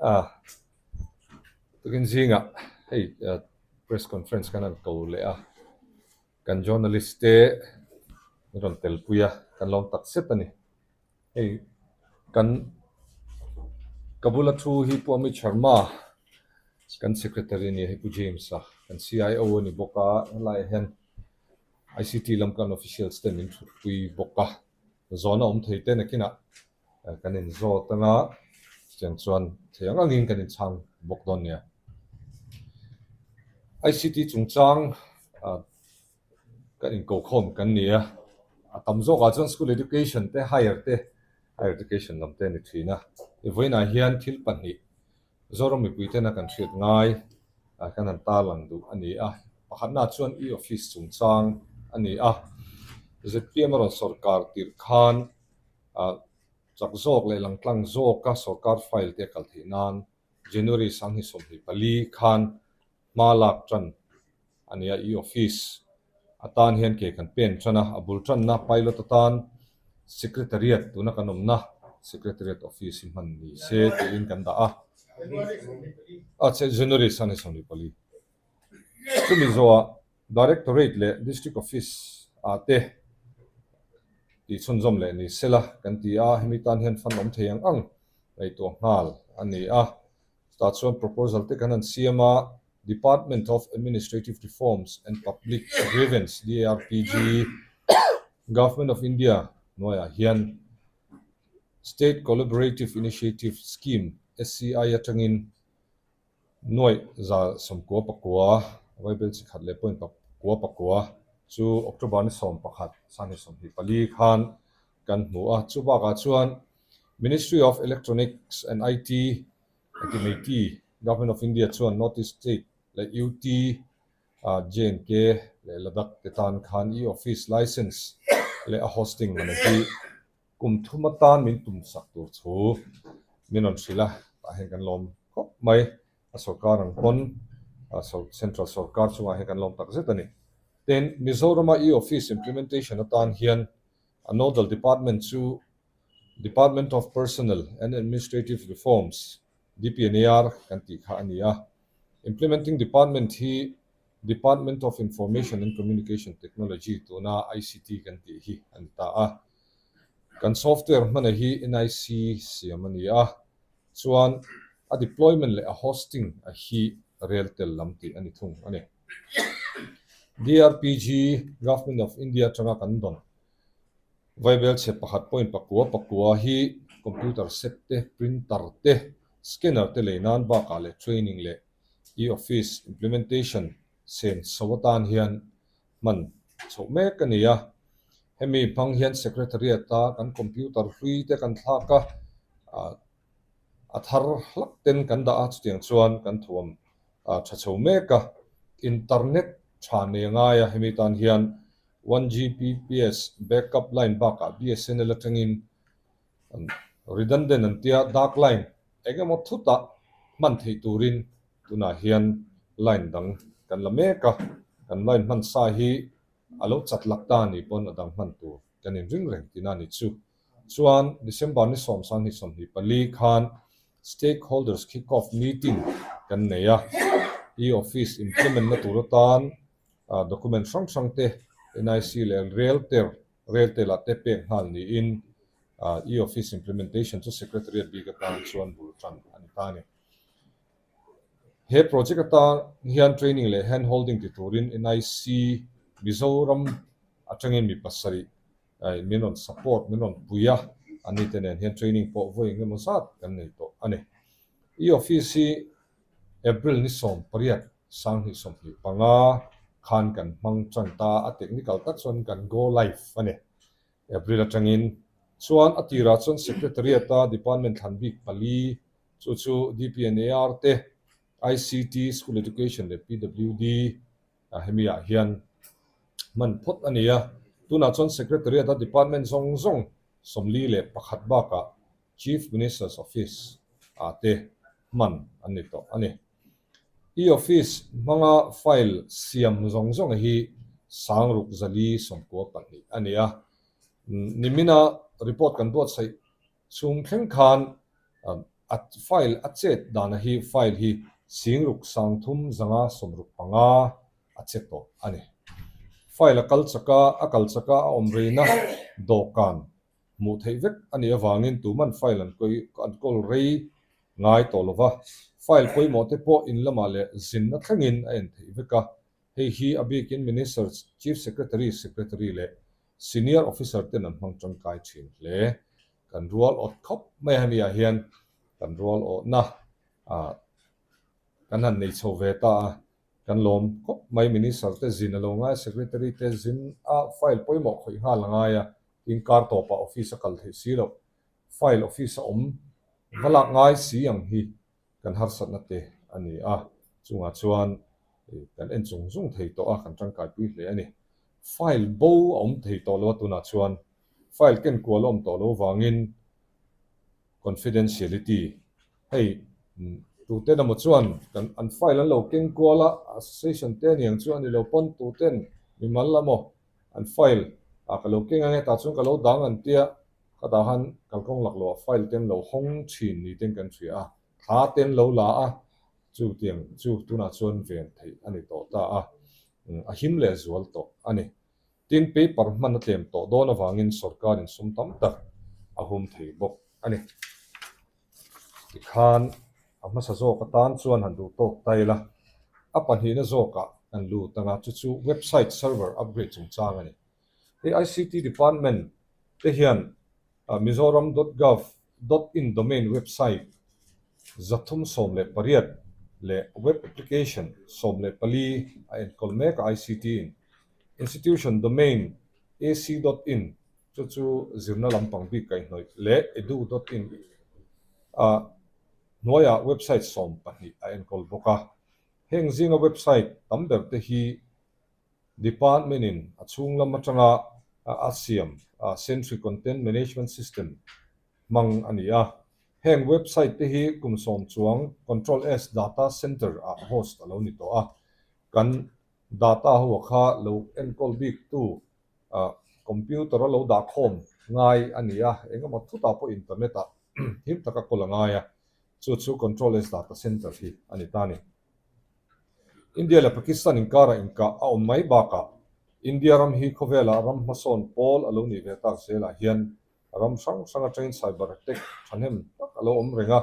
Ah, tukin zinga. Hey, press conference kanan to le kan journalist te ron tel puya kan long tak set ani. Hey, kan kabula thu hi pu ami Sharma kan secretary ni hi pu James kan CIO ni boka lai hen ICT lam kan officials ten in pui boka zona theite na kina kan in zo tanga chen chuan theyang angin kan in chang bok don nia ICT chungchang kan in ko khom kan nia tam zo ga chuan school education te higher education lam te ni thina voina hian thil pani zorom mi puite na kan thiat ngai kan an ta lang du ani pakhatna chuan office chungchang ani ZPM ron sorkar tir khan chak zok le lang tlang zok ka sorkar file te kal thinan January sang hi som hi pali khan malak tran ania office atan hian ke kan pen chana abul tran na pilot atan secretariat tuna kanomna secretariat office man ni se te in kan da January sang hi som hi pali chumi zo directorate le district office te ti chunzom le ni sela kan ti hemitan hian fan om theyang ang ei to ngal ani sta chuan proposal te kan an siama Department of Administrative Reforms and Public Grievance DARPG Government of India noya hian State Collaborative Initiative Scheme SCI atangin noi za somko pakwa Bible chi khat le point pakwa chu October ni som pakhat sani som hi pali khan kan hmu chu ba ga chuan Ministry of Electronics and IT Government of India chuan Notice State le UT JNK le Ladakh tetan khan office license le hosting manahi kum thumatan min tum sak tur chu minon sila hen kan lom khop mai sorkar ang pon central sorkar chunga hen kan lom tak zetani then Mizoram office implementation atan hian a nodal department chu Department of Personnel and Administrative Reforms DPNAR kan ti kha ania implementing department hi Department of Information and Communication Technology tuna ICT kan ti hi anta kan software man hi NIC siamna chuan a deployment le a hosting hi realtel lamti ani thung ani DRPG Government of India changa kan don Bible che pakhat point pakwa hi computer set te printer te scanner te leinan ba ka le training le office implementation sen sawatan hian man chome kania hemi phang hian secretariat ta kan computer hlui te kan thlaka athar hlak ten kan da chutiang chuan kan thuam chhawpchhuah ka internet thane nga ya hemi tan hian 1Gbps backup line baka BSNL atangin redundant antia dark line engemaw thuta man thei turin tuna hian line dang kan la meka kan line man sa hi alo chatlak ta ni pon adang man tu kan in ring reng tina ni chu chuan December ni som sang hi som hi pali khan stakeholders kick off meeting kan neya office implement na turatan document sang te NIC le realtel te pe hal ni in office implementation to secretariat bi ka tan chuan bul tran ani tani he project ata hian training le hand holding ti turin NIC Mizoram atangin mi pasari minon support minon puya ani tenen hian training po voi ngemo sat kan nei to ani office April ni som pariat sang hi som hi panga khan kan hmang chang ta a technical ta chon kan go live ani April atangin chuan atira chon secretariat ta department hanbik pali chu DPNAR te ICT school education le PWD hemia hian man phot ania tuna chon secretariat ta department zong somli le pakhat ba ka chief minister's office te man ani to ani office manga file siam zong hi sangruk zali somko pani ania nimina report kan dot sai chung thleng khan at file achet dana hi file hi singruk sangthum zanga somruk panga acheto ani file akal chaka omreina Dawhkan mu thei vek ani awangin tuman file an kol rei ngai tolova file poimo te po in lama le zin na thlangin a en thei veka hei hi abikin minister chief secretary le senior officer ten an hmang tangkai thin hle kan rual ot khop mai hania hian kan rual o na a kan han nei chho ta kan lom khop mai minister te zin alo ngai secretary te zin a file poimo khoi ha langa ya in kar to pa office kal thei silo file office om vala ngai si ang hi kan har sat na te ani a chunga chuan kan en chung zung thei to a kan tangkai pi hle ani file bo om thei to lo tuna chuan file ken kualom to lo wangin confidentiality hei Tute na mo chuan kan an file an lo keng kuala association te niang chuan ni lo pon Tuten mi mal lamo an file a ka lo keng anga ta chuan ka lo dang an tia ka da han kalkong lak lo file ten lo hong thin ni ten kan thria tha ten lo la a chu tiang chu tuna chuan ven thei ani to ta a him le zual to ani tin paper man tlem to don awangin sorkar in sum tam tak a hum thei bok ani khan amma sa zo ka tan chuan han du tok taila a panhi na zo ka an lu tanga chu website server upgrade chung chang ani the ICT department te hian mizoram.gov.in domain website zathum som le pariat le web application som le pali a en kolmek ICT in institution domain ac.in chu zirna lampang bi kai noi le edu.in noya website som pahnih a enkol boka heng zinga website tamber te hi department in a chung lam atanga asiam century content management system mang ania heng website te hi kum som chuang control s data center a host alo ni to a kan data ho kha lo enkol big tu computer lo da khom ngai ania engama thuta po internet a him taka kolangaya chu control s data center hi ani tani India le Pakistan in kara inka a mai baka India ram hi khovela ram mason pol alo ni ve tak sela hian ram sang train cyber attack thanem tak alo om renga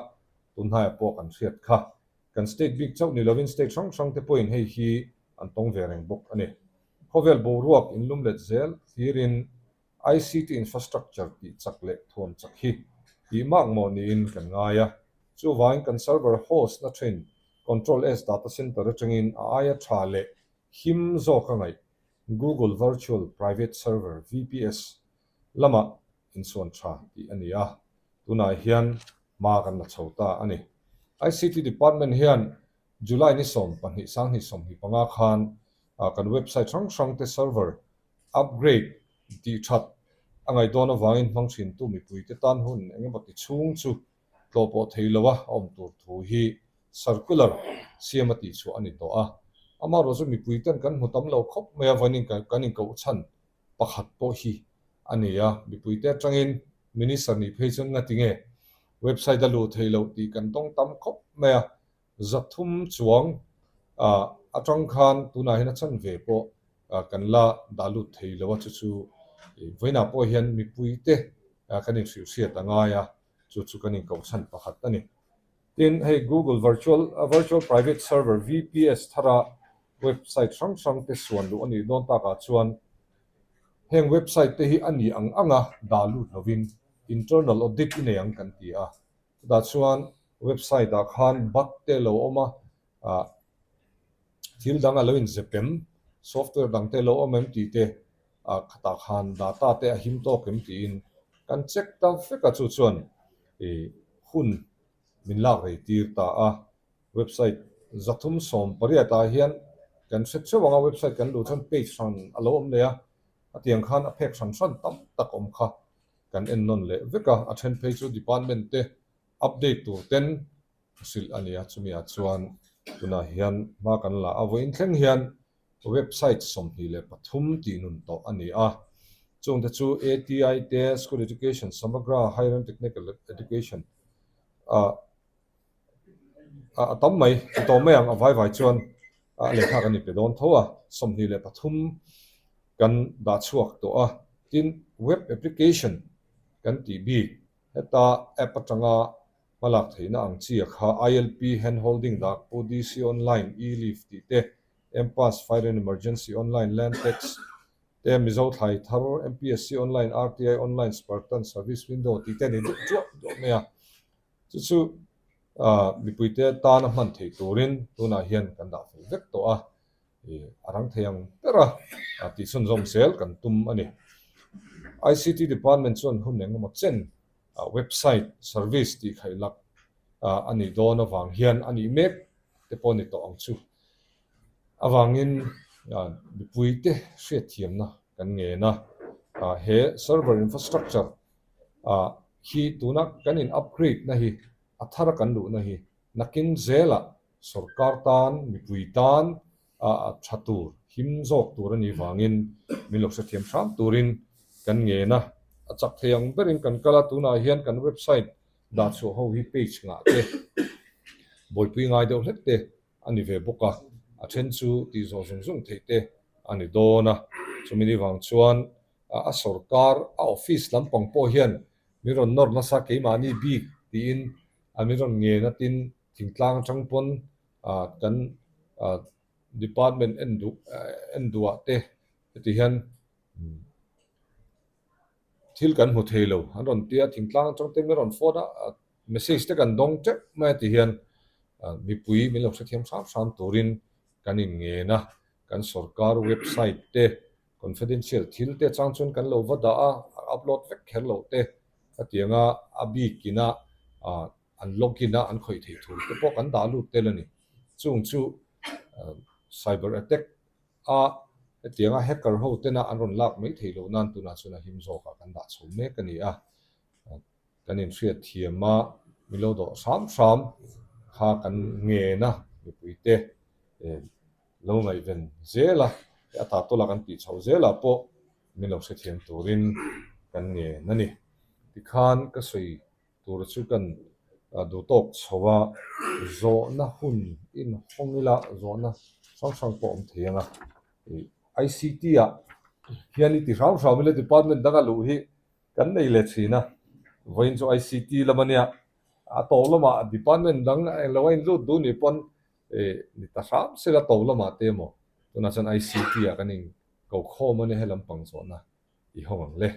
tunhai po kan hriat kha kan state big chau ni lovin state sang te point hei hi an tong ve reng bok ani khovel bo ruak in lum let zel hirin ICT infrastructure ti chakle thon chak hi emaw mo ni in kan ngaya chu wain kan server host na train control s data center atangin aya thale him zo ka ngai Google virtual private server VPS lama in son tha ti ania tuna hian ma kan la chhota ani ICT department hian July ni som panhi sang hi som hi panga khan kan website sang te server upgrade ti that angai dona wangin mangthin tu mi puite tan hun engemati chung chu tlopo theilowa om tur thu hi circular siamati chu ani to a ama rozu mi puiten kan mutam lo khop maya wanin kan in ko chan pakhat to hi ania mi puite tangin minister ni pheichon na tinge website da lo theilo ti kan tong tam khop maya zathum chuang atang khan tuna hina chan ve po kan la dalu theilowa chu voina po hian mi puite kanin siu tanga ya chu kanin ko chan pakhat ani tin hey Google virtual private server VPS thara website sang te suan lu ani don ta ka chuan heng website te hi ani anga dalu lovin internal audit ine ang kan ti a da chuan website da khan bak te lo oma thil dang alo in zepem software dang te lo om ti te khata khan data te a him to kem ti in kan check ta feka chu chuan hun min lak rei tir ta a website zathum som pariata hian kan set chawanga website kan lu chan page san alo om le a atiang khan a phek san tam tak om kha kan en non le veka a then page department te update tu ten sil ania chumia chuan tuna hian ma kan la avoin thleng hian website som hi le pathum ti nun to ani a chung te chu ATI te school education samagra higher and technical education tóm mày to mấy ang vai vai chuan lệ khắc anh bị đón thua som ni lệ pathum kan da chuak to tin web application kan ti bi heta app atanga malak theina ang chi kha ILP hand holding da ODC online e-leave ti te MPass fire and emergency online land tax te mizo thai thar MPSC online RTI online Spartan service window ti te ni chu do me chu mi puite ta na man thei turin tuna hian kan da fel vek to arang theyang pera ti sun zom sel kan tum ani ICT department chuan hum neng mo chen website service ti khailak ani don awang hian ani mek te poni to ang chu awangin mi puite hriat thiamna kan nge na he server infrastructure hi tuna kan in upgrade na hi athar kan lu na hi nakin zela sorkar tan mi pui tan thatur him jok tur ani wangin milok sa thiam thram turin kan nge na achak theyang berin kan kala tuna hian kan website da chu ho hi page nga te boipui ngai deuh hlek te ani ve boka a then chu ti zo zung zung thei te ani dona chumini wang chuan a sorkar a office lampang po hian miron nor na sa keima ni bik ti in amiron nge na tin thingtlang changpon kan department endua te ti hian thil kan hmu thei lo an ron tia thingtlang changte miron phone message te kan dong che ma ti hian mi pui mi lok sa thiam sam turin kan in nge na kan sorkar website te confidential thil te changchun kan lo wada upload vek kher lo te atianga abi kina an login an khoi thei thul te pawh kan dah lut te lani chung chu cyber attack atianga hacker ho te na an ron lak mai thei lo nan tuna chuna him zoka kan dah chhum mek ani kan in hriat thiama milo do sam kha kan nge na mi puite lo ngai ven zela ata tola kan ti chho zela po milo se thiam turin kan nge nani ti khan ka soi tur chu kan du tok chowa zo na hun in hongila zo na sang po om thianga ICT hian ti rau rau mile department daga lu hi kan nei le thina voin zo ICT lamania to lama department dang lawain lu du ni pon ni ta sam se la to lama te mo tuna chan ICT kaning ko kho mane helam pang zo na i hong le